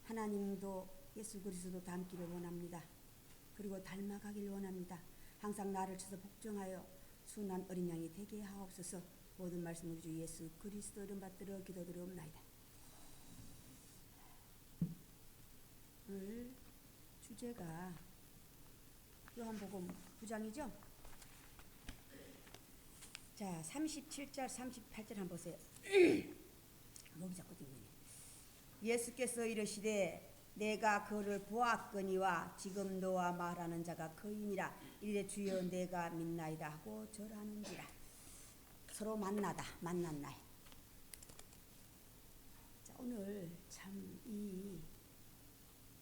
하나님도 예수 그리스도 닮기를 원합니다. 그리고 닮아가길 원합니다. 항상 나를 쳐서 복종하여 순한 어린 양이 되게 하옵소서. 모든 말씀 우리 주 예수 그리스도 이름 받들어 기도드리옵나이다. 오늘 주제가 요한복음 9장이죠. 자, 37절 38절 한번 보세요. 목이 자꾸 띵네. 예수께서 이르시되 내가 그를 보았거니와 지금 너와 말하는 자가 그이니라. 이르되 주여 내가 믿나이다 하고 절하는지라. 서로 만난 날. 자, 오늘 참 이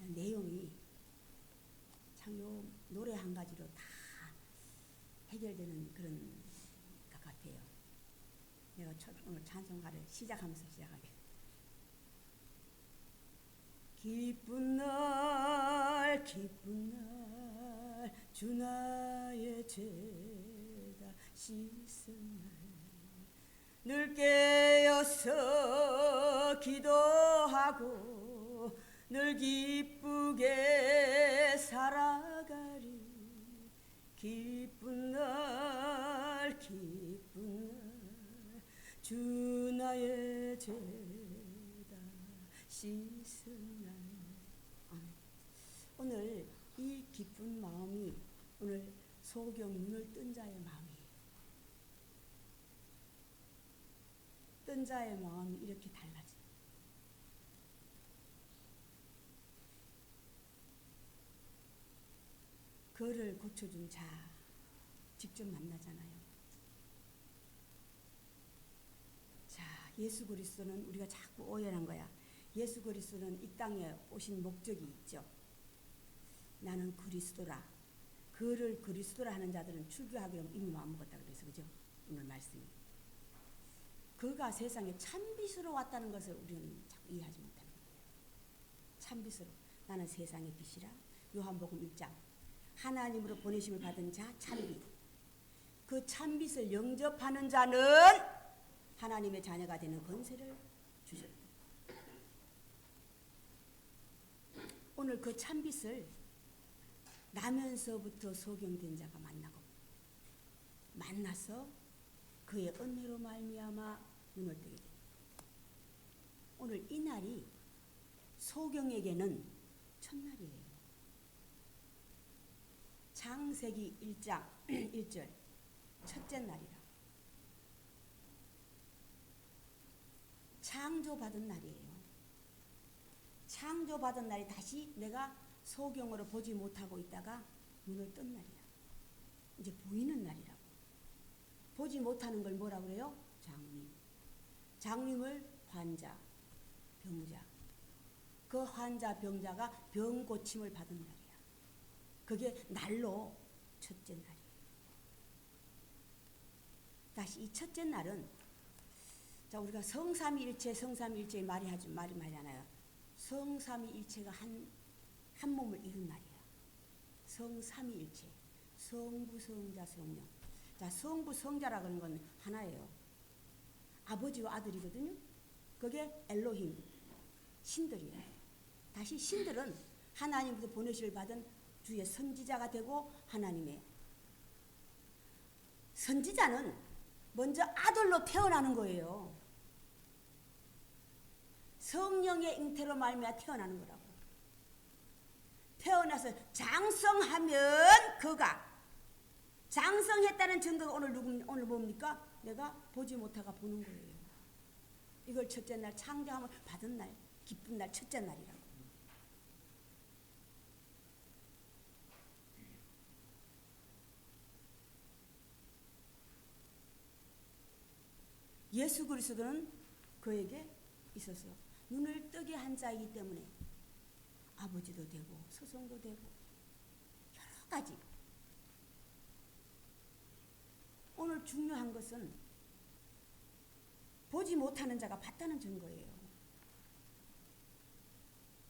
내용이 참 요 노래 한 가지로 다 해결되는 그런 것 같아요. 내가 오늘 찬송가를 시작하면서 시작하게. 기쁜 날 주 나의 죄다 씻은 날 늘 깨어서 기도하고 늘 기쁘게 살아가리. 기쁜 날 주 나의 죄다 씻은 날. 오늘 이 기쁜 마음이 오늘 소경 눈을 뜬 자의 마음이에요. 뜬 자의 마음이 이렇게 달라져요. 그를 고쳐준 자 직접 만나잖아요. 자, 예수 그리스도는 우리가 자꾸 오해한 거야. 예수 그리스도는 이 땅에 오신 목적이 있죠. 나는 그리스도라. 그를 그리스도라 하는 자들은 출교하기로 이미 마음먹었다 그래서 그죠? 오늘 말씀이. 그가 세상에 참빛으로 왔다는 것을 우리는 자꾸 이해하지 못하는 거예요. 참빛으로. 나는 세상의 빛이라. 요한복음 1장. 하나님으로 보내심을 받은 자 참빛. 그 참빛을 영접하는 자는 하나님의 자녀가 되는 권세를 주셨다. 오늘 그 참빛을 나면서부터 소경된 자가 만나서 그의 은혜로 말미암아 눈을 뜨게 됩니다. 오늘 이 날이 소경에게는 첫날이에요. 창세기 1장 1절 첫째 날이라. 창조받은 날이에요. 창조받은 날이 다시 내가 소경으로 보지 못하고 있다가 눈을 뜬 날이야. 이제 보이는 날이라고. 보지 못하는 걸 뭐라 그래요? 장림. 장림을 환자, 병자. 그 환자, 병자가 병 고침을 받은 날이야. 그게 날로 첫째 날이에요. 다시 이 첫째 날은 자, 우리가 성삼위일체의 말이 하잖아요. 성삼위일체가 한 몸을 이룬 날이야. 성삼위일체. 성부, 성자, 성령. 자, 성부, 성자라 그러는 건 하나예요. 아버지와 아들이거든요. 그게 엘로힘, 신들이에요. 다시 신들은 하나님부터 보내심을 받은 주의 선지자가 되고 하나님의 선지자는 먼저 아들로 태어나는 거예요. 성령의 잉태로 말미암아 태어나는 거라고. 태어나서 장성하면 그가 장성했다는 증거가 오늘 뭡니까? 내가 보지 못하가 보는 거예요. 이걸 첫째 날 창조함을 받은 날, 기쁜 날, 첫째 날이라고. 예수 그리스도는 그에게 있어서 눈을 뜨게 한 자이기 때문에 아버지도 되고 스승도 되고 여러 가지. 오늘 중요한 것은 보지 못하는 자가 봤다는 증거예요.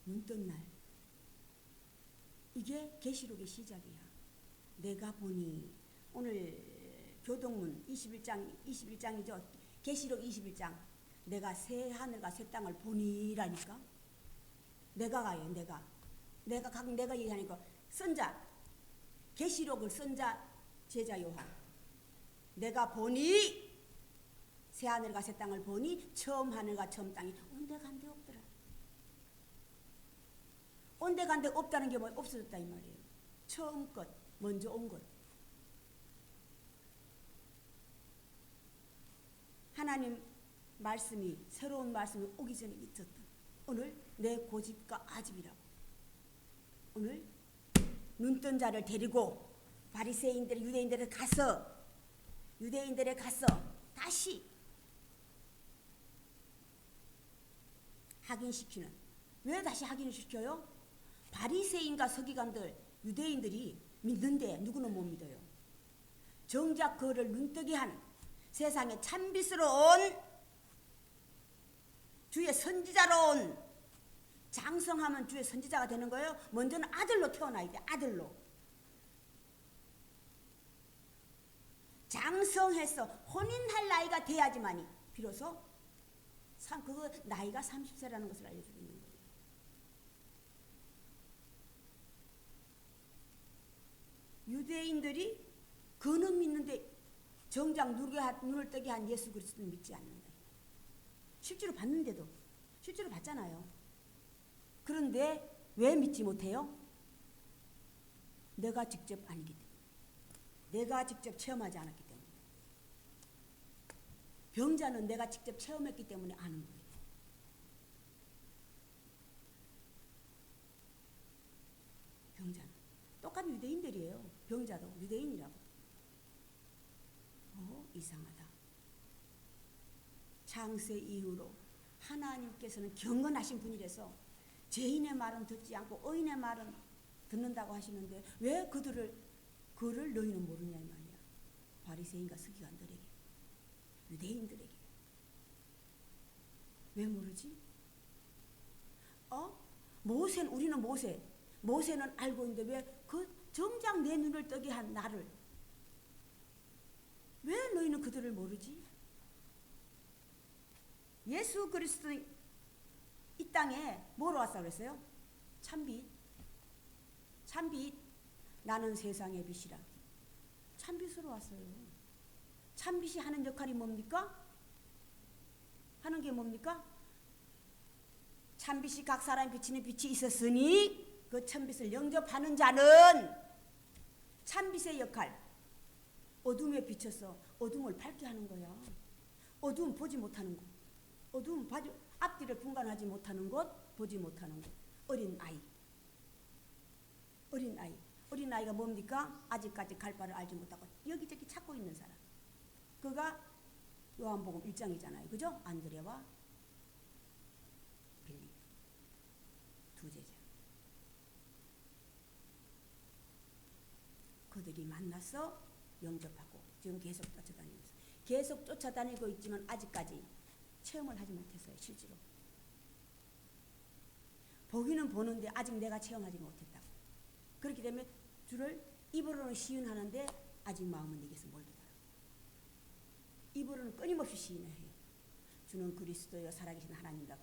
눈 뜬 날. 이게 계시록의 시작이야. 내가 보니 오늘 교동문 21장이죠. 계시록 21장. 내가 새 하늘과 새 땅을 보니라니까. 내가 가요. 내가 얘기하니까 선자 계시록을 선자 제자 요한. 내가 보니 새 하늘과 새 땅을 보니 처음 하늘과 처음 땅이 온데간데 없더라. 온데간데 없다는 게 뭐 없어졌다 이 말이에요. 처음 것, 먼저 온 것. 하나님 말씀이 새로운 말씀이 오기 전에 있었던 오늘 내 고집과 아집이라고. 오늘 눈뜬 자를 데리고 바리새인들 유대인들에 가서 다시 확인시키는. 왜 다시 확인을 시켜요? 바리새인과 서기관들 유대인들이 믿는데 누구는 못 믿어요. 정작 그를 눈뜨게 한 세상에 참빛으로 온 주의 선지자로 온 장성하면 주의 선지자가 되는 거예요. 먼저는 아들로 태어나야 돼. 아들로 장성해서 혼인할 나이가 돼야지만이 비로소 그거 나이가 30세라는 것을 알려주고 있는 거예요. 유대인들이 그는 믿는데 정작 눈을 뜨게 한 예수 그리스도는 믿지 않는다. 실제로 봤는데도 실제로 봤잖아요. 그런데 왜 믿지 못해요? 내가 직접 아니기 때문에. 내가 직접 체험하지 않았기 때문에. 병자는 내가 직접 체험했기 때문에 아는 거예요. 병자는 똑같은 유대인들이에요. 병자도 유대인이라고. 이상하다. 창세 이후로 하나님께서는 경건하신 분이라서 죄인의 말은 듣지 않고 의인의 말은 듣는다고 하시는데 왜 그를 너희는 모르냐 이 말이야. 바리새인과 서기관들에게, 유대인들에게 왜 모르지? 우리는 모세는 알고 있는데 왜 그 정작 내 눈을 뜨게 한 나를 왜 너희는 그들을 모르지? 예수 그리스도 이 땅에 뭐로 왔다고 그랬어요? 참빛. 나는 세상의 빛이라. 참빛으로 왔어요. 참빛이 하는 역할이 뭡니까? 하는 게 뭡니까? 참빛이 각 사람이 비치는 빛이 있었으니 그 참빛을 영접하는 자는 참빛의 역할. 어둠에 비춰서 어둠을 밝게 하는 거야. 어둠 보지 못하는 것. 어둠 앞뒤를 분간하지 못하는 것, 보지 못하는 것. 어린아이가 뭡니까? 아직까지 갈 바를 알지 못하고 여기저기 찾고 있는 사람. 그가 요한복음 1장이잖아요. 그죠? 안드레와 빌립 두 제자. 그들이 만나서 영접하고 지금 계속 쫓아다니고 있지만 아직까지 체험을 하지 못했어요. 실제로 보기는 보는데 아직 내가 체험하지 못했다고. 그렇기 때문에 주를 입으로는 시인하는데 아직 마음은 내게서 멀더라. 입으로는 끊임없이 시인을 해요. 주는 그리스도여 살아계신 하나님이다.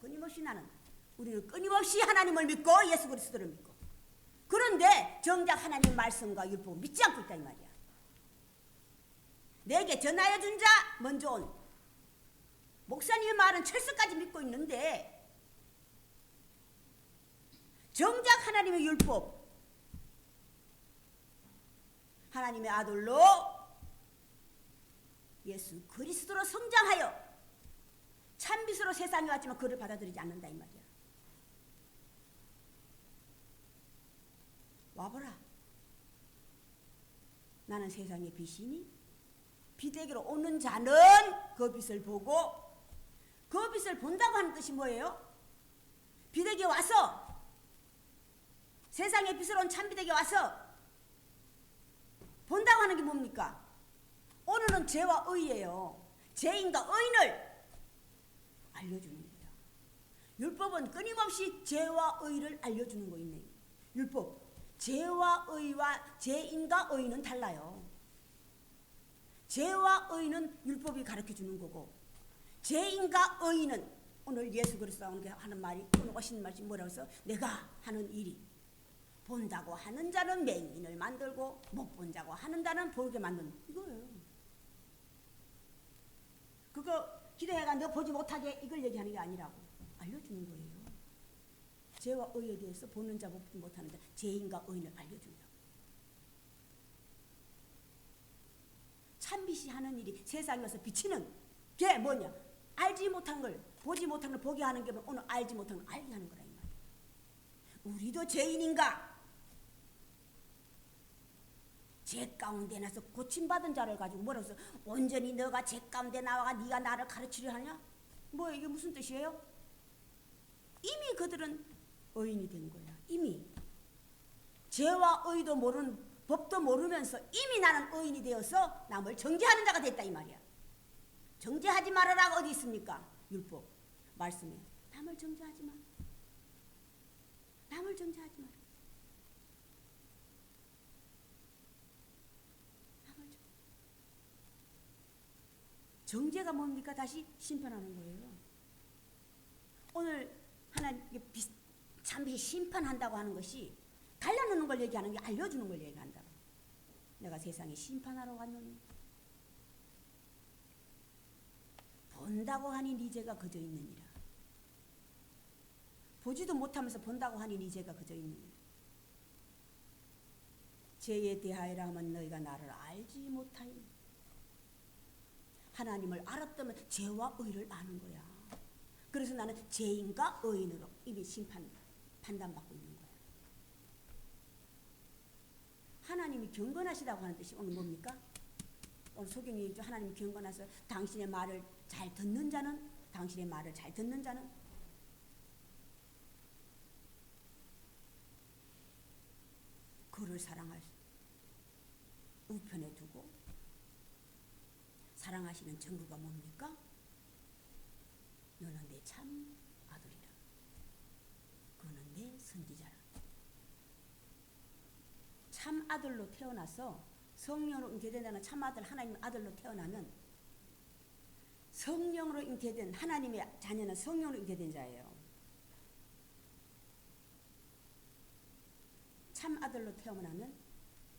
우리는 끊임없이 하나님을 믿고 예수 그리스도를 믿고. 그런데 정작 하나님 말씀과 율법을 믿지 않고 있다 이 말이야. 내게 전하여 준 자 먼저 온 목사님의 말은 철석까지 믿고 있는데 정작 하나님의 율법 하나님의 아들로 예수 그리스도로 성장하여 참빛으로 세상에 왔지만 그를 받아들이지 않는다 이 말이야. 와보라. 나는 세상의 빛이니 빛에게로 오는 자는 그 빛을 보고 그 빛을 본다고 하는 뜻이 뭐예요? 빛에게 와서 세상의 빛으로 온 참빛에게 와서 본다고 하는 게 뭡니까? 오늘은 죄와 의예요. 죄인과 의인을 알려주는 겁니다. 율법은 끊임없이 죄와 의를 알려주는 거 있네. 율법 죄와 의와 죄인과 의인은 달라요. 죄와 의는 율법이 가르쳐주는 거고 죄인과 의인은 오늘 예수 그리스도가 하는 말이 오늘 오신 말이 뭐라고 해서 내가 하는 일이 본다고 하는 자는 맹인을 만들고 못 본 자고 하는 자는 보게 만드는 이거예요. 그거 기도해가 너 보지 못하게 이걸 얘기하는 게 아니라고 알려주는 거예요. 죄와 의에 대해서 보는 자 보지 못하는 자 죄인과 의인을 알려준다. 참빛이 하는 일이 세상에서 비치는 게 뭐냐? 알지 못한 걸 보지 못한 걸 보게 하는 게 오늘 알지 못한 걸 알게 하는 거라 이 말이야. 우리도 죄인인가? 죄 가운데 나서 고침받은 자를 가지고 뭐라고 해서 온전히 너가 죄 가운데 나와가 네가 나를 가르치려 하냐? 뭐 이게 무슨 뜻이에요? 이미 그들은 의인이 된 거야. 이미 죄와 의도 모르는 법도 모르면서 이미 나는 의인이 되어서 남을 정죄하는 자가 됐다 이 말이야. 정죄하지 말아라가 어디 있습니까? 율법 말씀에 남을 정죄하지 마. 남을 정죄하지 마라. 정죄가 뭡니까? 다시 심판하는 거예요. 오늘 하나님 참비 심판한다고 하는 것이 갈라놓는 걸 얘기하는 게 알려주는 걸 얘기한다고. 내가 세상에 심판하러 왔느니 본다고 하니 네 죄가 그저 있느니라. 보지도 못하면서 본다고 하니 네 죄가 그저 있느니라. 죄에 대하여라 하면 너희가 나를 알지 못하니 하나님을 알았다면 죄와 의를 아는 거야. 그래서 나는 죄인과 의인으로 이미 판단받고 있는 거야. 하나님이 경건하시다고 하는 뜻이 오늘 뭡니까? 오늘 소경이 하나님이 경건하셔서 당신의 말을 잘 듣는 자는 당신의 말을 잘 듣는 자는 그를 사랑할 우편에 두고 사랑하시는 증거가 뭡니까? 너는 내 참 아들이라. 그는 내 선지자라. 참 아들로 태어나서 성령으로 잉태된다는 참 아들 하나님 아들로 태어나는 성령으로 잉태된 하나님의 자녀는 성령으로 잉태된 자예요. 참 아들로 태어나는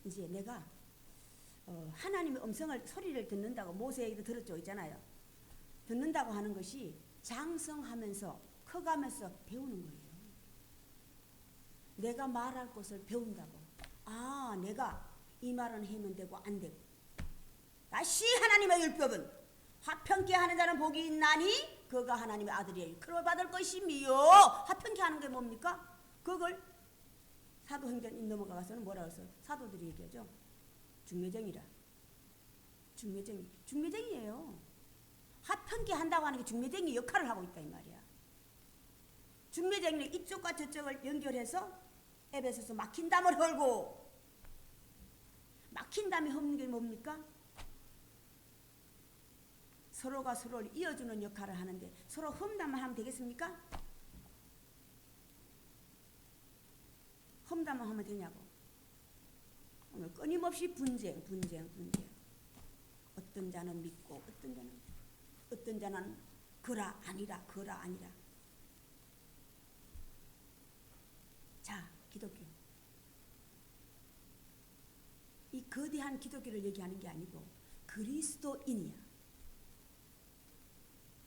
이제 내가 하나님의 음성을 소리를 듣는다고 모세에게도 들었죠 있잖아요. 듣는다고 하는 것이 장성하면서 커가면서 배우는 거예요. 내가 말할 것을 배운다고. 아 내가 이 말은 하면 되고 안 되고. 다시 하나님의 율법은 화평케 하는 자는 복이 있나니 그가 하나님의 아들이에요. 그걸 받을 것이미요. 화평케 하는 게 뭡니까? 그걸 사도행전 넘어가서는 뭐라고 해서 사도들이 얘기하죠. 중매쟁이라. 중매쟁이에요. 화평케 한다고 하는 게 중매쟁이 역할을 하고 있다 이 말이야. 중매쟁이는 이쪽과 저쪽을 연결해서 에베소서 막힌 담을 헐고 막힌 담이 헐는 게 뭡니까? 서로가 서로를 이어주는 역할을 하는데 서로 험담만 하면 되겠습니까? 험담만 하면 되냐고. 오늘 끊임없이 분쟁. 어떤 자는 믿고 어떤 자는 그라 아니라. 자, 기독교. 이 거대한 기독교를 얘기하는 게 아니고 그리스도인이야.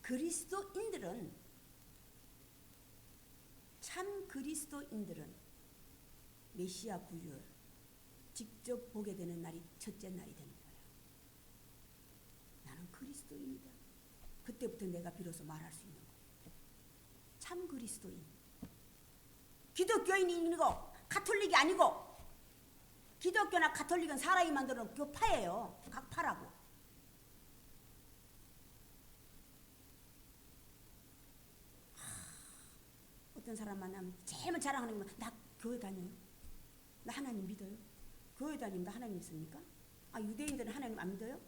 그리스도인들은 참 그리스도인들은 메시아 부유를 직접 보게 되는 날이 첫째 날이 되는 거야. 나는 그리스도인이다. 그때부터 내가 비로소 말할 수 있는 거야. 참 그리스도인. 기독교인이고 가톨릭이 아니고 기독교나 가톨릭은 사람이 만드는 교파예요. 각파라고. 어떤 사람 만나면 제일 자랑하는 건 나 교회 다녀요. 나 하나님 믿어요. 교회 다니면 나 하나님 믿습니까? 아 유대인들은 하나님 안 믿어요?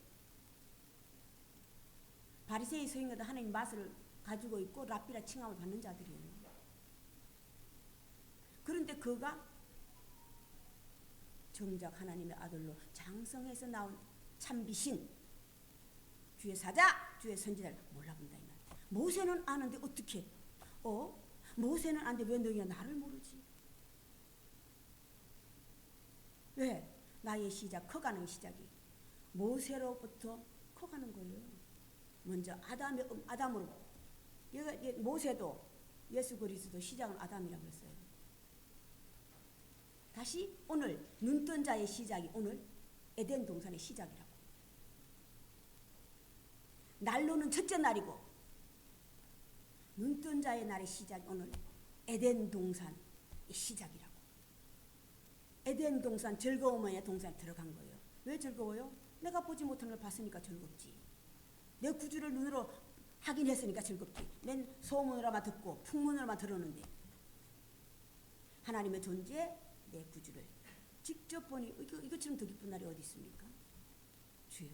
바리새인 서인들도 하나님 맛을 가지고 있고 랍비라 칭함을 받는 자들이에요. 그런데 그가 정작 하나님의 아들로 장성해서 나온 참비신 주의 사자, 주의 선지자를 몰라본다 이 말. 모세는 아는데 어떻게? 모세는 아는데 왜 너희가 나를 모르지? 왜? 나의 시작, 커가는 시작이 모세로부터 커가는 거예요. 먼저 아담으로. 모세도 예수 그리스도 시작은 아담이라고 했어요. 다시 오늘 눈뜬 자의 시작이 오늘 에덴 동산의 시작이라고. 날로는 첫째 날이고 눈뜬 자의 날의 시작이 오늘 에덴 동산의 시작이라고. 에덴 동산, 즐거움의 동산에 들어간 거예요. 왜 즐거워요? 내가 보지 못한 걸 봤으니까 즐겁지. 내 구주를 눈으로 확인했으니까 즐겁지. 맨 소문으로만 듣고 풍문으로만 들었는데 하나님의 존재, 내 구주를 직접 보니 이것처럼 더 기쁜 날이 어디 있습니까? 주여,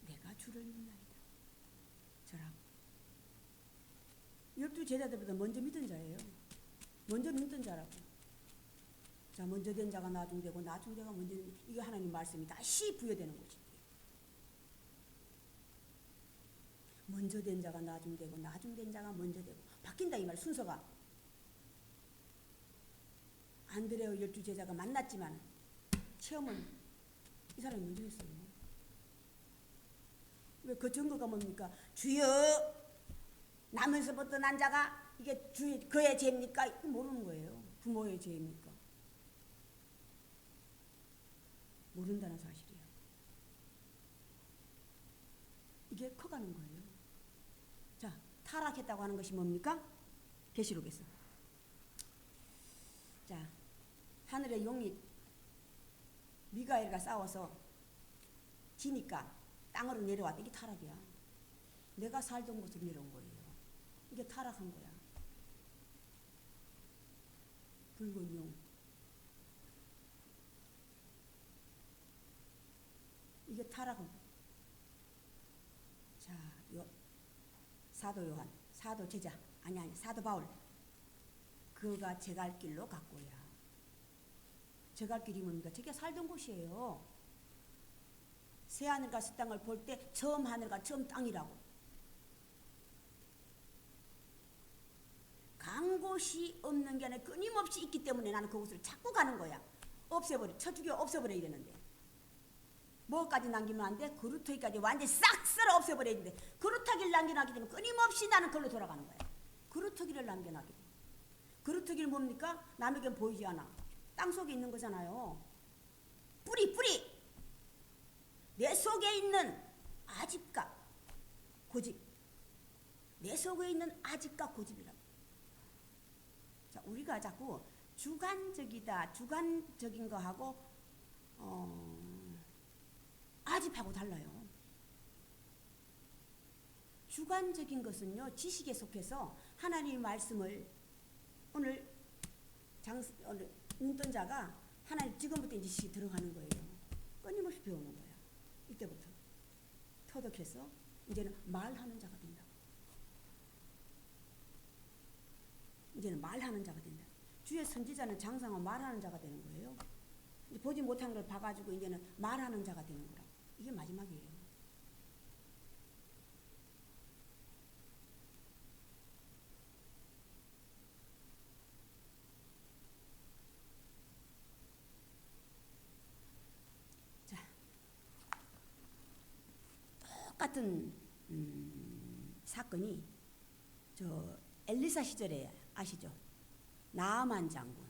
내가 주를 믿나이다. 저라고. 12 제자들보다 먼저 믿은 자예요. 먼저 믿은 자라고. 자, 먼저 된 자가 나중되고 나중되가 먼저 된, 이게 하나님 말씀이 다시 부여되는 거지. 먼저 된 자가 나중되고 나중된 자가 먼저 되고 바뀐다 이 말. 순서가. 안드레오 12 제자가 만났지만 체험은 이 사람이 먼저 했어요. 왜 그 증거가 뭡니까? 주여, 나면서부터 난 자가 이게 그의 죄입니까? 모르는 거예요. 부모의 죄입니까? 모른다는 사실이에요. 이게 커가는 거예요. 자, 타락했다고 하는 것이 뭡니까? 계시록에서. 자, 하늘의 용이 미가엘과 싸워서 지니까 땅으로 내려왔다. 이게 타락이야. 내가 살던 곳으로 내려온 거예요. 이게 타락한 거야. 붉은 용. 이게 타락은. 자, 사도 요한, 사도 제자, 아니 사도 바울. 그가 제 갈 길로 갔고야. 제 갈 길이 뭡니까? 제가 살던 곳이에요. 새 하늘과 새 땅을 볼 때 처음 하늘과 처음 땅이라고. 간 곳이 없는 게 아니라 끊임없이 있기 때문에 나는 그곳을 자꾸 가는 거야. 쳐 죽여 없애버려야 되는데. 뭐까지 남기면 안 돼? 그루터기까지 완전히 싹 쓸어 없애버려야 되는데 그루터기를 남겨놨기 때문에 끊임없이 나는 그걸로 돌아가는 거야. 그루터기를 남겨놨기 때문에. 그루터기는 뭡니까? 남에겐 보이지 않아. 땅속에 있는 거잖아요. 뿌리! 내 속에 있는 아집과 고집. 내 속에 있는 아집과 고집이라고. 자, 우리가 자꾸 주관적이다, 주관적인 거하고 아집하고 달라요. 주관적인 것은요, 지식에 속해서 하나님의 말씀을 오늘 눈뜬 자가 하나님 지금부터 이제 지식이 들어가는 거예요. 끊임없이 배우는 거야. 이때부터 터득해서 이제는 말하는 자가 된다. 이제는 말하는 자가 된다. 주의 선지자는 장성하 말하는 자가 되는 거예요. 이제 보지 못한 걸 봐가지고 이제는 말하는 자가 되는 거라고. 이게 마지막이에요. 자, 똑같은 사건이 저 엘리사 시절에 아시죠? 나아만 장군.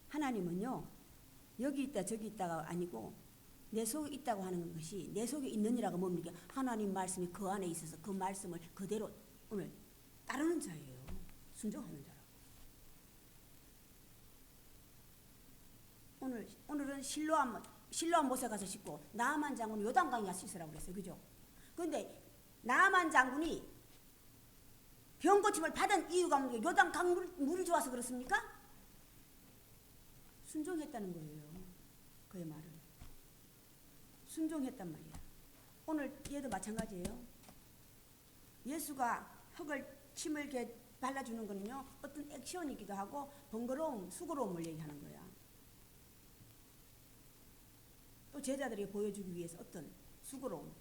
하나님은요, 여기 있다 저기 있다가 아니고 내 속에 있다고 하는 것이 내 속에 있느니라가 뭡니까? 하나님 말씀이 그 안에 있어서 그 말씀을 그대로 오늘 따르는 자예요. 순종하는 자라고. 오늘은 실로암 못에 가서 씻고 나아만 장군이 요단강에 가서 씻으라고 그랬어요. 그죠? 그런데 나아만 장군이 병 고침을 받은 이유가 뭡니까? 요단강 물이 좋아서 그렇습니까? 순종했다는 거예요. 그의 말을. 순종했단 말이야. 오늘 얘도 마찬가지예요. 예수가 침을 이렇게 발라주는 거는요, 어떤 액션이기도 하고 번거로움, 수고로움을 얘기하는 거야. 또 제자들에게 보여주기 위해서 어떤 수고로움.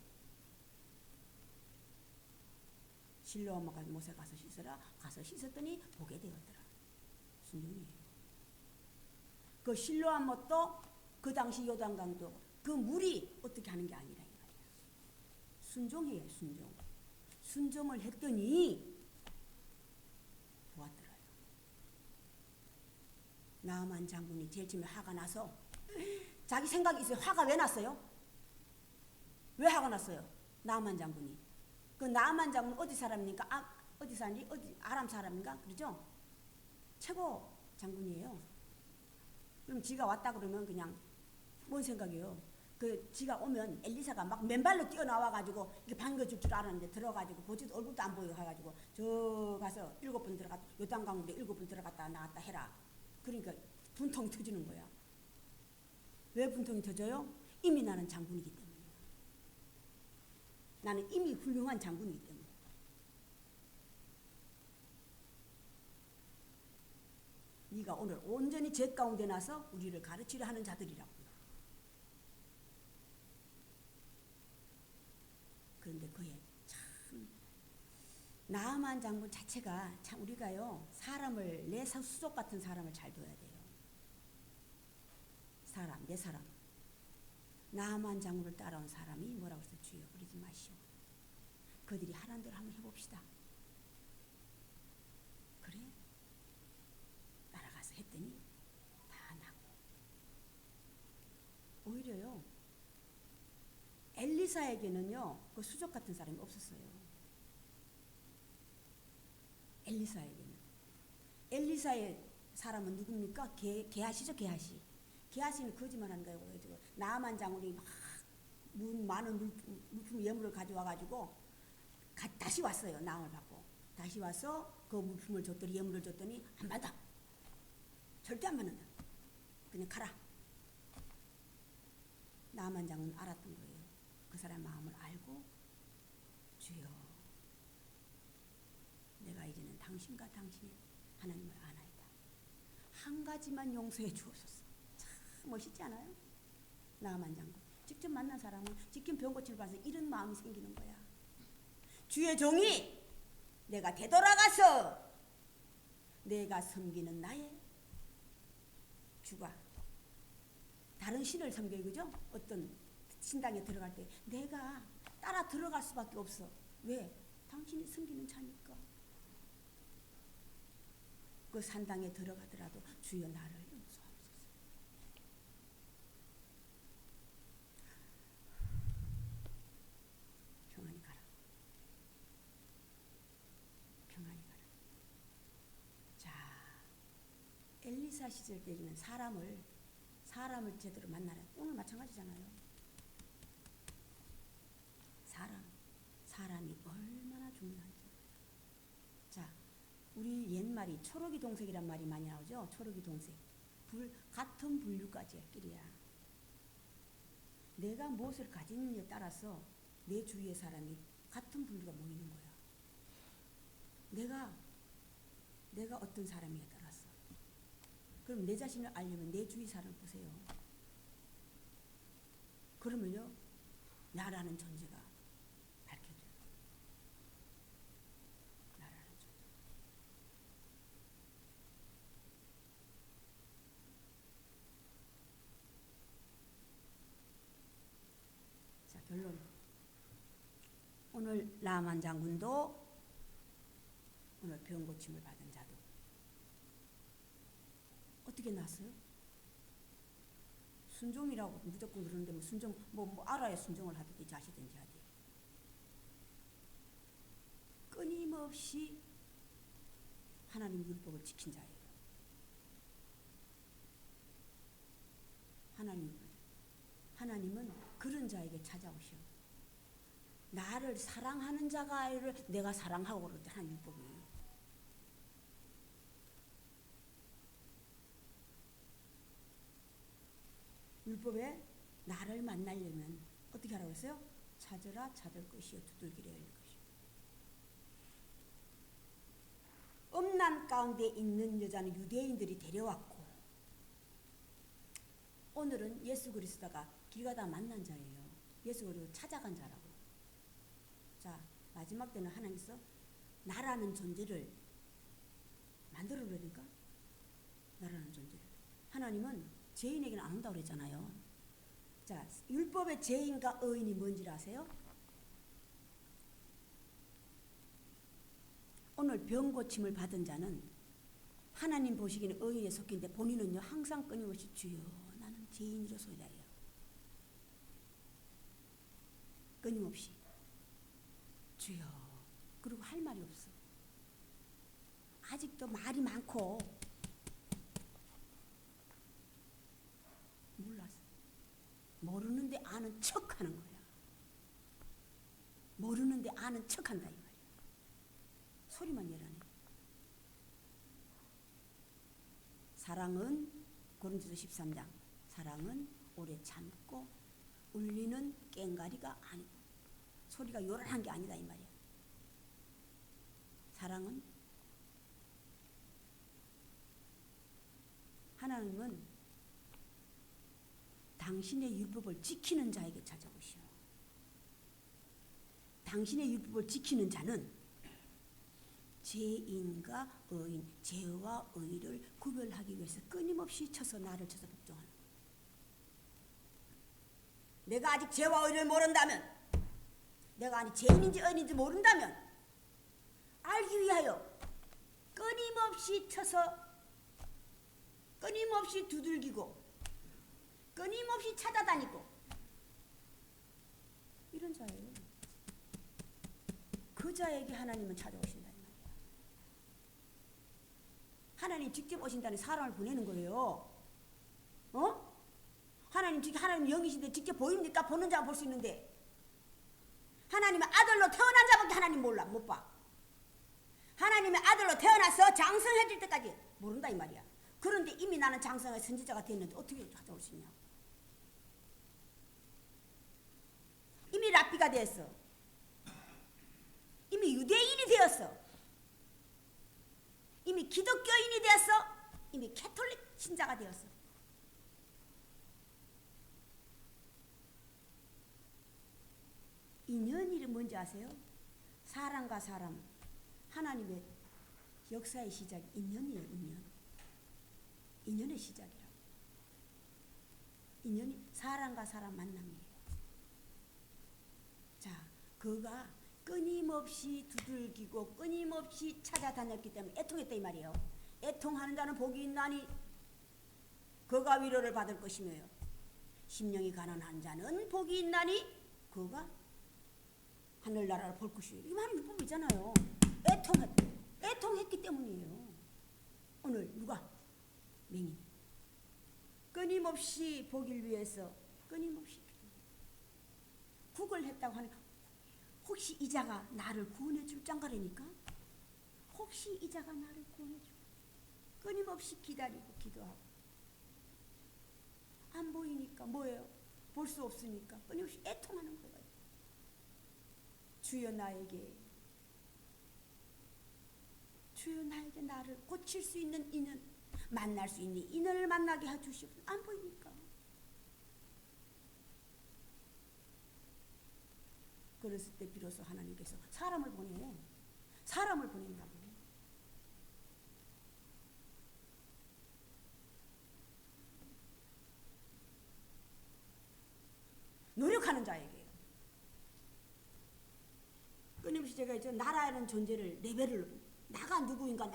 실로암 못에 가서 씻어라. 가서 씻었더니 보게 되었더라. 순종이에요. 그 실로암 못도 그 당시 요단강도 그 물이 어떻게 하는 게 아니라 이 말이야. 순종이에요. 순종. 순종을 했더니 보았더라요. 나아만 장군이 제일 처음에 화가 나서 자기 생각이 있어요. 화가 왜 났어요? 왜 화가 났어요? 나아만 장군이. 그 나아만 장군 어디 사람입니까? 어디 사람이? 어디 아람 사람인가? 그러죠? 최고 장군이에요. 그럼 지가 왔다 그러면 그냥 뭔 생각이에요? 그 지가 오면 엘리사가 막 맨발로 뛰어나와가지고 이렇게 반겨줄 줄 알았는데 들어가지고 보지도 얼굴도 안 보이고 해가지고 저 가서 7번 들어갔다 요단강물에 7번 들어갔다 나왔다 해라. 그러니까 분통 터지는 거야. 왜 분통이 터져요? 이미 나는 장군이기 때문에. 나는 이미 훌륭한 장군이기 때문에. 네가 오늘 온전히 죄 가운데 나서 우리를 가르치려 하는 자들이라고. 그런데 그의 참 나아만 장군 자체가 참 우리가요 사람을 내 수족 같은 사람을 잘 둬야 돼요. 사람 내 사람. 나아만 장군을 따라온 사람이 뭐라고 해서 주여 그러지 마시오. 그들이 하라는 대로 한번 해봅시다. 그래? 따라가서 했더니 다 나고. 오히려요 엘리사에게는요 그 수족 같은 사람이 없었어요. 엘리사에게는. 엘리사의 사람은 누굽니까? 게하시죠. 게하시. 게하시는 거짓말하는 거예요. 그래가지고 나아만 장군이 막 많은 물품 예물을 가져와가지고 다시 왔어요. 나음을 받고 다시 와서 그 물품을 줬더니 예물을 줬더니 안 받아. 절대 안 받는다. 그냥 가라. 나아만 장군은 알았던 거예요. 그 사람 마음을 알고 주여 내가 이제는 당신과 당신의 하나님을 아나이다. 한 가지만 용서해 주옵소서. 참 멋있지 않아요? 나아만 장군. 직접 만난 사람은 직접 병 고침을 받아서 이런 마음이 생기는 거야. 주의 종이 내가 되돌아가서 내가 섬기는 나의 주가 다른 신을 섬겨요. 그죠? 어떤 신당에 들어갈 때 내가 따라 들어갈 수밖에 없어. 왜? 당신이 섬기는 자니까. 그 산당에 들어가더라도 주여 나를 용서하옵소서. 평안히 가라. 평안히 가라. 자, 엘리사 시절 때는 사람을 제대로 만나라. 오늘 마찬가지잖아요. 사람이 얼마나 중요한지. 자, 우리 옛말이 초록이 동색이란 말이 많이 나오죠. 초록이 동색. 같은 분류까지의 끼리야. 내가 무엇을 가지느냐에 따라서 내 주위의 사람이 같은 분류가 모이는 거야. 내가 어떤 사람이에 따라서. 그럼 내 자신을 알려면 내 주위 사람을 보세요. 그러면요, 나라는 존재가 밝혀져요. 나라는 존재. 자, 결론. 오늘 나만 장군도 오늘 병 고침을 받은 자도 어떻게 났어요? 순종이라고 무조건 그러는데 뭐 순종 뭐 알아야 순종을 하든지 자시든지 하지. 끊임없이 하나님 율법을 지킨 자예요. 하나님은 그런 자에게 찾아오셔. 나를 사랑하는 자가 내가 사랑하고 그럴 때 하나님 율법이. 율법에 나를 만나려면 어떻게 하라고 했어요? 찾으라 찾을 것이요 두들기라 열릴 것이요. 음란 가운데 있는 여자는 유대인들이 데려왔고 오늘은 예수 그리스도가 길 가다 만난 자예요. 예수 그리스도 찾아간 자라고. 자, 마지막 때는 하나님께서 나라는 존재를 만들어 버리니까 나라는 존재를. 하나님은 죄인에게는 안 온다고 그랬잖아요. 자, 율법의 죄인과 의인이 뭔지 아세요? 오늘 병 고침을 받은 자는 하나님 보시기에는 의인에 속인데 본인은요 항상 끊임없이 주여 나는 죄인이로소이다예요. 끊임없이 주여. 그리고 할 말이 없어. 아직도 말이 많고 몰랐어. 모르는데 아는 척하는 거야. 모르는데 아는 척한다 이 말이야. 소리만 내라네. 사랑은 고린도서 13장 사랑은 오래 참고 울리는 꽹가리가 아니고 소리가 요란한 게 아니다 이 말이야. 사랑은 하나님은 당신의 율법을 지키는 자에게 찾아오시오. 당신의 율법을 지키는 자는 죄인과 의인, 죄와 의를 구별하기 위해서 끊임없이 쳐서 나를 쳐서 복종하는 거예요. 내가 아직 죄와 의를 모른다면, 내가 아직 죄인인지 의인인지 모른다면 알기 위하여 끊임없이 쳐서 끊임없이 두들기고 끊임없이 찾아다니고 이런 자예요. 그 자에게 하나님은 찾아오신다 이 말이야. 하나님 직접 오신다는 사람을 보내는 거예요. 하나님 영이신데 직접 보입니까? 보는 자만 볼 수 있는데 하나님의 아들로 태어난 자밖에 하나님 몰라, 못 봐. 하나님의 아들로 태어나서 장성해질 때까지 모른다 이 말이야. 그런데 이미 나는 장성의 선지자가 됐는데 어떻게 찾아올 수 있냐? 이미 랍비가 되었어. 이미 유대인이 되었어. 이미 기독교인이 되었어. 이미 캐톨릭 신자가 되었어. 인연이 뭔지 아세요? 사람과 사람, 하나님의 역사의 시작이 인연이에요. 인연의 시작이라고. 인연이 사람과 사람 만남이에요. 자, 그가 끊임없이 두들기고 끊임없이 찾아다녔기 때문에 애통했다 이 말이에요. 애통하는 자는 복이 있나니 그가 위로를 받을 것이며요. 심령이 가난한 자는 복이 있나니 그가 하늘나라를 볼 것이에요. 이 말은 율법이잖아요. 애통했기 때문이에요. 오늘 누가? 맹인. 끊임없이 보길 위해서 끊임없이 구걸했다고 하니까 혹시 이 자가 나를 구원해 줄 짱가라니까? 혹시 이 자가 나를 구원해 줄 끊임없이 기다리고 기도하고 안 보이니까 뭐예요? 볼 수 없으니까 끊임없이 애통하는 거예요. 주여 나에게 나를 고칠 수 있는 인연, 만날 수 있는 인연을 만나게 해주시옵소서. 안 보이니까. 그랬을 때 비로소 하나님께서 사람을 보내. 사람을 보낸다고. 노력하는 자에게요. 끊임없이 제가 이제 나라라는 존재를 레벨을 나가 누구인가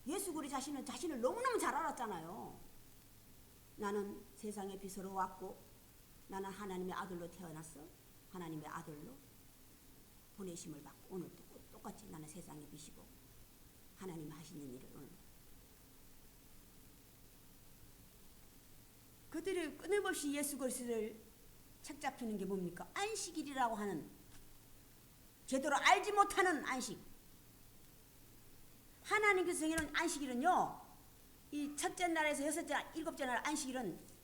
예수 그리스도 자신을 너무너무 잘 알았잖아요. 나는 세상의 빛으로 왔고 나는 하나님의 아들로 태어났어. 하나님의 아들로 보내심을 받고 오늘도 똑같이 나는 세상의 빛이고 하나님이 하시는 일을 오늘 그들이 끊임없이 예수 그리스도를 책잡히는 게 뭡니까? 안식일이라고 하는 제대로 알지 못하는 안식. 하나님께서 정해놓은 안식일은요, 이 첫째 날에서 여섯째 날, 일곱째 날 안식일은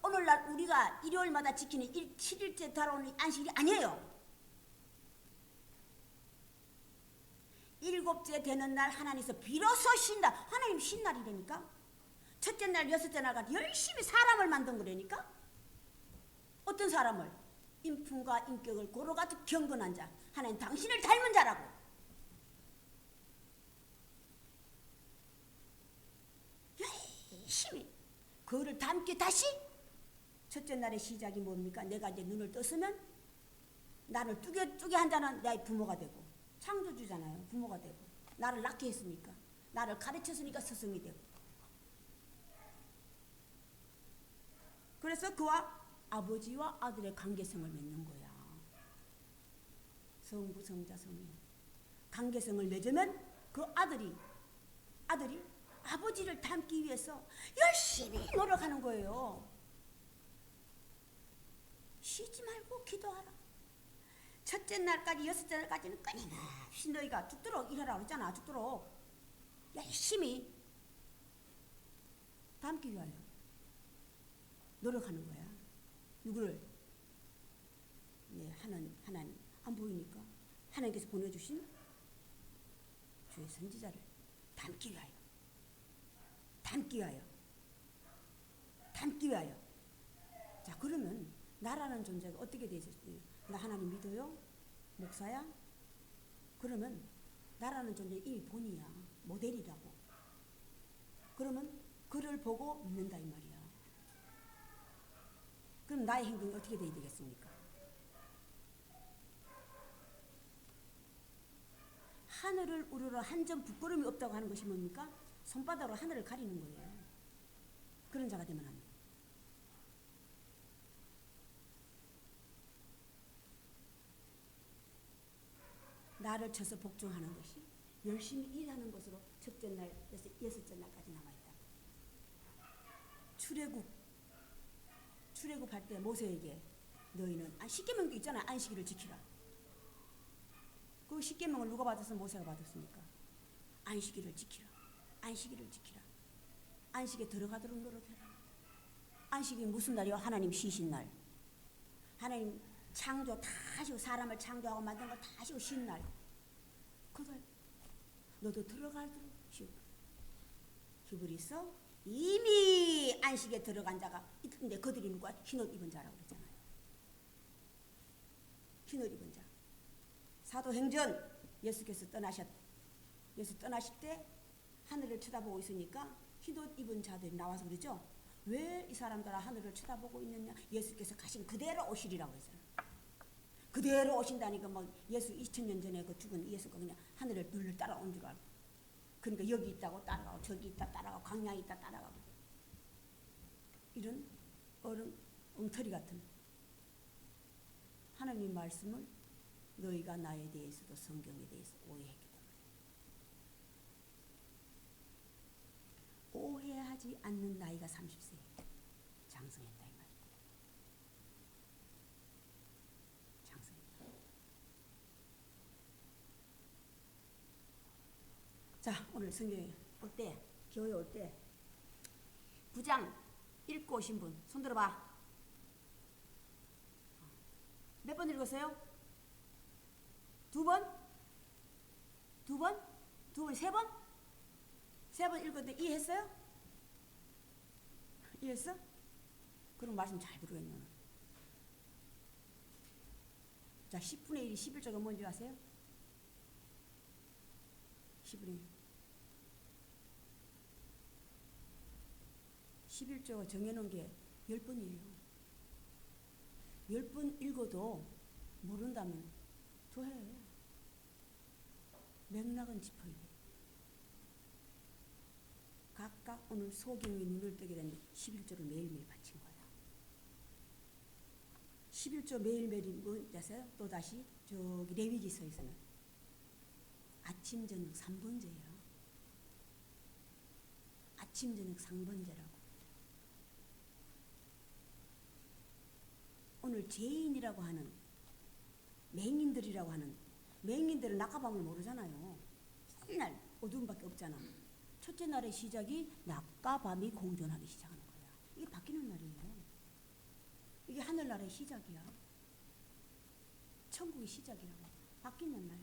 오늘날 우리가 일요일마다 지키는 7일째 달아오는 안식일이 아니에요. 일곱째 되는 날 하나님께서 비로소 쉰다. 하나님 쉰 날이라니까. 첫째 날, 여섯째 날 같이 열심히 사람을 만든 거라니까. 어떤 사람을? 인품과 인격을 고로같이 경건한 자. 하나님 당신을 닮은 자라고. 열심히 그거를 담기 다시 첫째 날의 시작이 뭡니까? 내가 이제 눈을 떴으면 나를 뚜게 한 자는 나의 부모가 되고, 창조주잖아요. 부모가 되고, 나를 낳게 했으니까, 나를 가르쳤으니까 스승이 되고. 그래서 그와 아버지와 아들의 관계성을 맺는 거야. 성부, 성자, 성령. 관계성을 맺으면 그 아들이 아버지를 닮기 위해서 열심히 노력하는 거예요. 쉬지 말고 기도하라. 첫째 날까지 여섯째 날까지는 끊임없이 너희가 죽도록 일하라고 했잖아. 죽도록 열심히 닮기 위하여 노력하는 거야. 누구를? 네, 하나님 안 보이니까 하나님께서 보내주신 주의 선지자를 닮기 위하여, 닮기 위하여, 닮기 위하여. 자, 그러면 나라는 존재가 어떻게 되어있어요? 나 하나님 믿어요? 목사야? 그러면 나라는 존재 이미 본이야. 모델이라고. 그러면 그를 보고 믿는다 이 말이야. 그럼 나의 행동이 어떻게 돼야 되겠습니까? 하늘을 우러러 한 점 부끄러움이 없다고 하는 것이 뭡니까? 손바닥으로 하늘을 가리는 거예요. 그런 자가 되면 안 돼. 나를 쳐서 복종하는 것이 열심히 일하는 것으로 첫째 날에서 여섯째 날까지 남아있다. 출애굽할 때 모세에게 너희는 십계명도 있잖아. 안식일을 지키라. 그 십계명을 누가 받았어? 모세가 받았으니까. 안식일을 지키라. 안식일을 지키라. 안식에 들어가도록 노력해라. 안식이 무슨 날이요? 하나님 쉬신 날. 하나님 창조 다 하시고 사람을 창조하고 만든 걸 다 하시고 쉰 날. 그걸 너도 들어가도록 쉬고. 히브리서 이미 안식에 들어간 자가 있는데 그들이 누가? 흰옷 입은 자라고 그랬잖아요. 흰옷 입은 자. 사도행전 예수 떠나실 때 하늘을 쳐다보고 있으니까 흰옷 입은 자들이 나와서 그러죠. 왜 이 사람들아 하늘을 쳐다보고 있느냐? 예수께서 가신 그대로 오시리라고 했어요. 그대로 오신다니까 뭐 예수 2000년 전에 그 죽은 예수가 그냥 하늘을 늘 따라온 줄 알고. 그러니까 여기 있다고 따라가고 저기 있다 따라가고 광야에 있다 따라가고. 이런 엉터리 같은 하나님 말씀을 너희가 나에 대해서도 성경에 대해서 오해했기 때문에. 오해하지 않는 나이가 30세 장성했다 이 말이에요. 장성했다. 자, 오늘 성경에 올 때, 교회 올 때 9장 읽고 오신 분 손 들어봐. 몇 번 읽었어요? 두 번? 두 번? 두 번? 세 번? 세 번 읽었는데 이해했어요? 이해했어? 그럼 말씀 잘 들어야겠네. 자, 10분의 1이 11조가 뭔지 아세요? 10분의 1. 11조가 정해놓은 게 10번이에요. 10번 읽어도 모른다면 더 해. 맥락은 짚어야 돼. 각각 오늘 소경이 눈을 뜨게 된 11조를 매일매일 바친 거야. 11조 매일매일이 뭔지 아세요? 또다시 저기 레위기서에서는 아침 저녁 3번제야. 아침 저녁 3번제라고. 오늘 죄인이라고 하는 맹인들이라고 하는 맹인들은 낮과 밤을 모르잖아요. 맨날 어두움밖에 없잖아. 첫째 날의 시작이 낮과 밤이 공존하기 시작하는 거야. 이게 바뀌는 날이에요. 이게 하늘나라의 시작이야. 천국의 시작이라고. 바뀌는 날.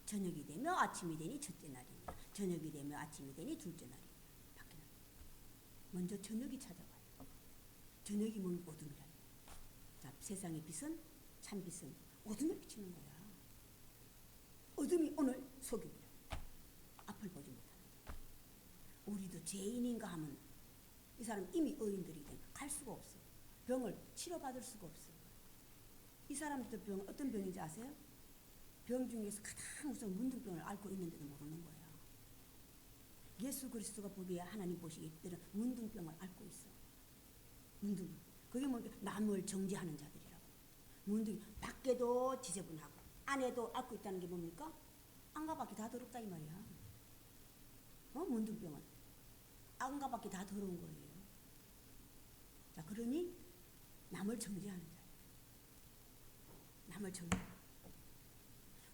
저녁이 되며 아침이 되니 첫째 날이냐. 저녁이 되며 아침이 되니 둘째 날이냐. 바뀌는 날. 먼저 저녁이 찾아와요. 저녁이 뭘 어둠이라. 자, 세상의 빛은 참 빛은 어둠을 비치는 거야. 어둠이 오늘 속입니다. 앞을 보지 못하는. 우리도 죄인인가 하면 이 사람 이미 의인들이 갈 수가 없어. 병을 치료받을 수가 없어. 이 사람도 병 어떤 병인지 아세요? 병 중에서 가장 우선 문둥병을 앓고 있는데도 모르는 거예요. 예수 그리스도가 보기에 하나님 보시기에 그들은 문둥병을 앓고 있어. 문둥. 그게 뭡니까? 남을 정죄하는 자들이라고. 문둥. 밖에도 지저분하고 안에도 앓고 있다는 게 뭡니까? 안과 밖이 다 더럽다 이 말이야. 문둥병은 안과 밖이 다 더러운 거예요. 자, 그러니 남을 정죄하는 자. 남을 정죄.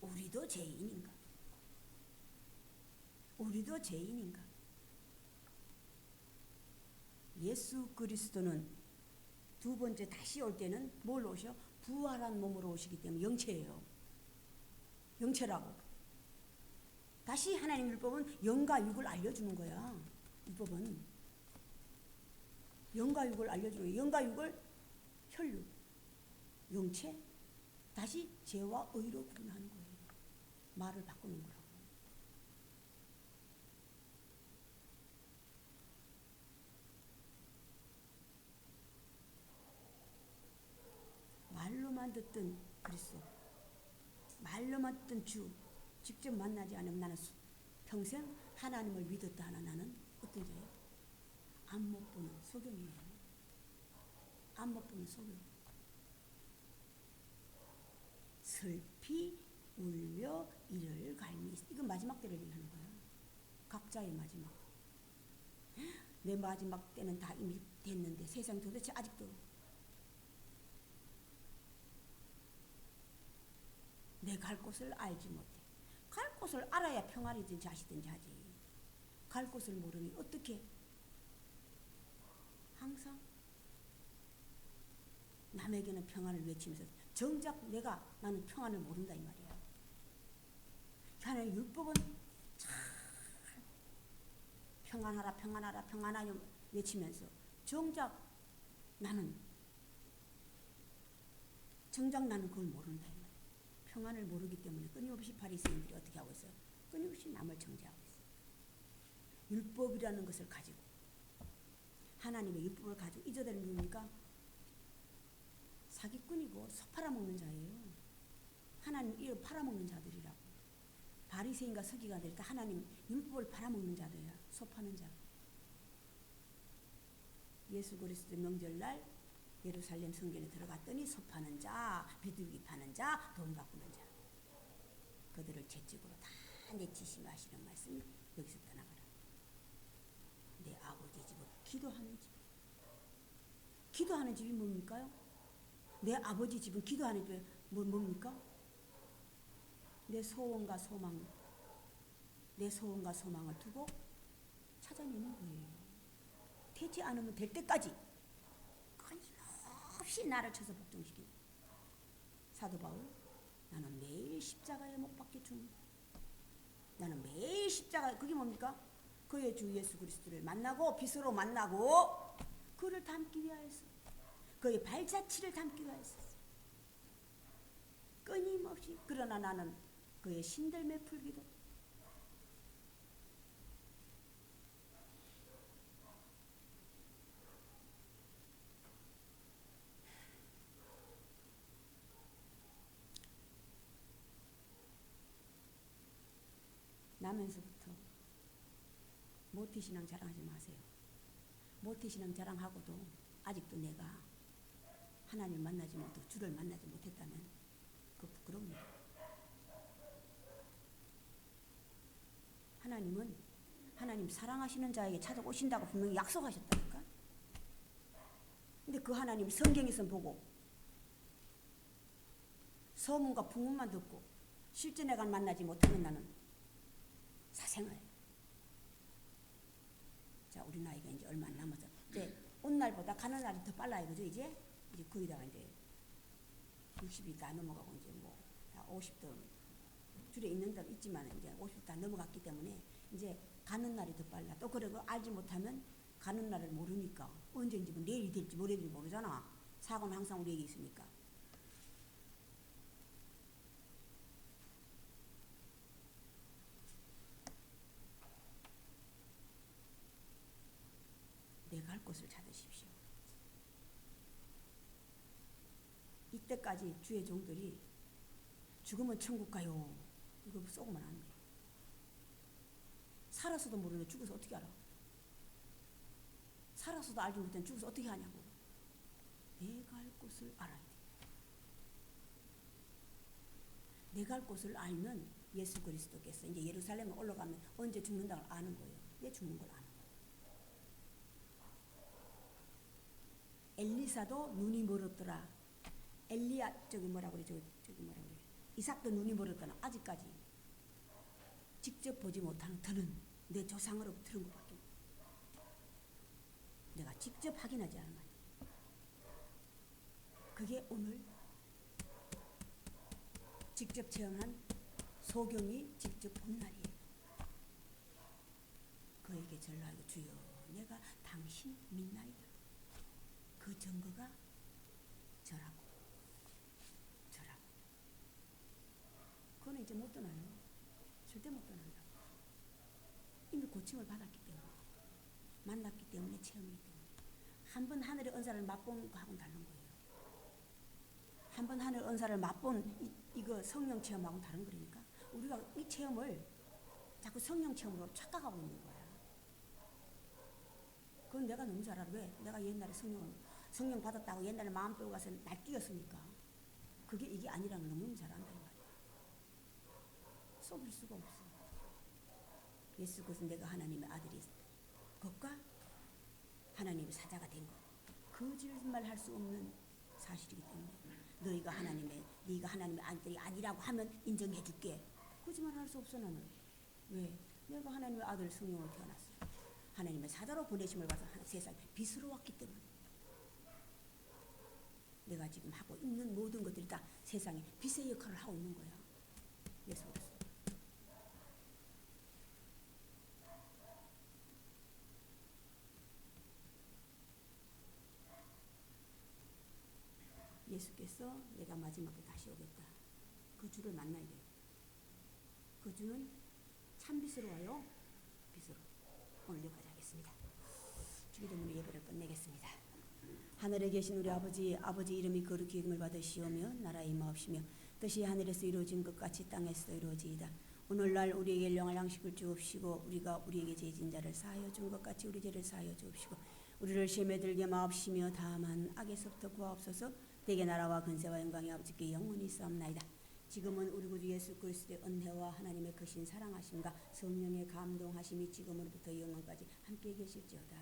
우리도 죄인인가? 우리도 죄인인가? 예수 그리스도는 두 번째 다시 올 때는 뭘 오셔? 부활한 몸으로 오시기 때문에 영체예요. 영체라고. 다시 하나님 율법은 영과 육을 알려주는 거야. 율법은 영과 육을 알려주는 거야. 영과 육을 혈육, 영체, 다시 죄와 의로 구분하는 거예요. 말을 바꾸는 거라고. 말로만 듣던 그리스도, 말로만 듣던 주, 직접 만나지 않으면 나는 평생 하나님을 믿었다 하나 나는 어떤 자예요? 안 못 보는 소경이에요. 안 못 보는 소경. 슬피 울며 이를 갈미. 이건 마지막 때를 얘기하는 거야. 각자의 마지막. 내 마지막 때는 다 이미 됐는데 세상 도대체 아직도 내 갈 곳을 알지 못해. 갈 곳을 알아야 평안이든지 하시든지 하지. 갈 곳을 모르니 어떻게 항상 남에게는 평안을 외치면서 정작 나는 평안을 모른다 이 말이야. 하나님 율법은 참 평안하라 평안하라 평안하여 외치면서 정작 나는 그걸 모른다 이 말이야. 평안을 모르기 때문에 끊임없이 바리새인들이 어떻게 하고 있어요? 끊임없이 남을 정죄하고 있어요. 율법이라는 것을 가지고 하나님의 율법을 가지고 이 자들은 누굽니까? 사기꾼이고 소 팔아먹는 자예요. 하나님 이를 팔아먹는 자들이라고. 바리새인과 서기관들이 다 하나님 율법을 팔아먹는 자들이야. 소 파는 자. 예수 그리스도 명절날 예루살렘 성전에 들어갔더니 소 파는 자, 비둘기 파는 자, 돈 바꾸는 자. 그들을 채찍으로 다 내치시며 하시는 말씀이 여기서 떠나가라. 내 아버지 집은 기도하는 집. 기도하는 집이 뭡니까요? 내 아버지 집은 기도하는 집이 뭡니까? 내 소원과 소망을 두고 찾아내는 거예요. 되지 않으면 될 때까지 끊임없이 나를 쳐서 복종시키는 사도 바울. 나는 매일 십자가에 못 박혀 죽는다. 나는 매일 십자가. 그게 뭡니까? 그의 주 예수 그리스도를 만나고 빛으로 만나고 그를 닮기 위하여서 그의 발자취를 닮기 위하여서 끊임없이. 그러나 나는 그의 신들매 풀기도 나면서부터 모태신앙 자랑하지 마세요. 모태신앙 자랑하고도 아직도 내가 하나님을 만나지 못하고 주를 만나지 못했다면 그거 부끄럽니다. 하나님은 하나님 사랑하시는 자에게 찾아오신다고 분명히 약속하셨다니까. 근데 그 하나님 성경에서 보고 소문과 풍문만 듣고 실제 내가 만나지 못하는 나는 사생아예요. 자, 우리 나이가 이제 얼마 안 남아서 이제 온 날보다 가는 날이 더 빨라요, 그죠? 이제 거기다가 이제 60이 다 넘어가고 이제 뭐 50도 줄에 있는 데도 있지만 이제 50도 다 넘어갔기 때문에 이제 가는 날이 더 빨라. 또 그리고 알지 못하면 가는 날을 모르니까 언제인지 뭐 내일이 될지 모레일지 모르잖아. 사고는 항상 우리에게 있으니까. 것을 찾으십시오. 이때까지 주의 종들이 죽으면 천국 가요. 이거 쏘고만 안 돼. 살아서도 모르는데 죽어서 어떻게 알아? 살아서도 알지 못하는 죽어서 어떻게 하냐고. 내가 할 곳을 알아야 돼. 내가 할 곳을 알면 예수 그리스도께서 이제 예루살렘에 올라가면 언제 죽는다고 아는 거예요. 내 죽는 걸 아는 거예요. 엘리사도 눈이 멀었더라. 엘리야 저기 뭐라 그래 이삭도 눈이 멀었더라. 아직까지 직접 보지 못하는 더는 내 조상으로부터 들은 것밖에 내가 직접 확인하지 않은 거야. 그게 오늘 직접 체험한 소경이 직접 본 날이에요. 그에게 전하여 주여 내가 당신 믿나이다. 그 증거가 저라고. 그거는 이제 못 떠나요. 절대 못 떠난다. 이미 고침을 받았기 때문에, 만났기 때문에, 체험이기 때문에. 한 번 하늘의 은사를 맛본 거하고는 다른 거예요. 한 번 하늘 은사를 맛본 이거 성령 체험하고는 다른 거니까 우리가 이 체험을 자꾸 성령 체험으로 착각하고 있는 거야. 그건 내가 너무 잘 알아. 왜? 내가 옛날에 성령 받았다고 옛날에 마음 빼고 가서 날뛰었으니까. 그게 이게 아니라는 걸 너무 잘 안다 이 말이야. 속일 수가 없어. 예수 그리스도 내가 하나님의 아들이 것과 하나님의 사자가 된 것. 거짓말 할 수 없는 사실이기 때문에 네가 하나님의 아들이 아니라고 하면 인정해 줄게. 거짓말 할 수 없어 나는. 왜? 내가 하나님의 아들 성령으로 태어났어. 하나님의 사자로 보내심을 받아서 세상에 빛으로 왔기 때문에 내가 지금 하고 있는 모든 것들이 다 세상에 빛의 역할을 하고 있는 거야. 예수 그리스도. 예수께서 내가 마지막에 다시 오겠다. 그 주를 만나야 돼요. 그 주는 참빛으로 와요. 빛으로. 오늘 여기까지 하겠습니다. 주기도문으로 예배를 끝내겠습니다. 하늘에 계신 우리 아버지 이름이 거룩히 여김을 받으시오며 나라의 임하옵시며 뜻이 하늘에서 이루어진 것 같이 땅에서도 이루어지이다. 오늘날 우리에게 일용할 양식을 주옵시고 우리가 우리에게 죄진 자를 사하여 준 것 같이 우리 죄를 사하여 주옵시고 우리를 시험에 들게 마옵시며 다만 악에서부터 구하옵소서. 대개 나라와 근세와 영광이 아버지께 영원히 있사옵나이다. 지금은 우리 구주 예수 그리스도의 은혜와 하나님의 크신 사랑하심과 성령의 감동하심이 지금으로부터 영원까지 함께 계실지어다.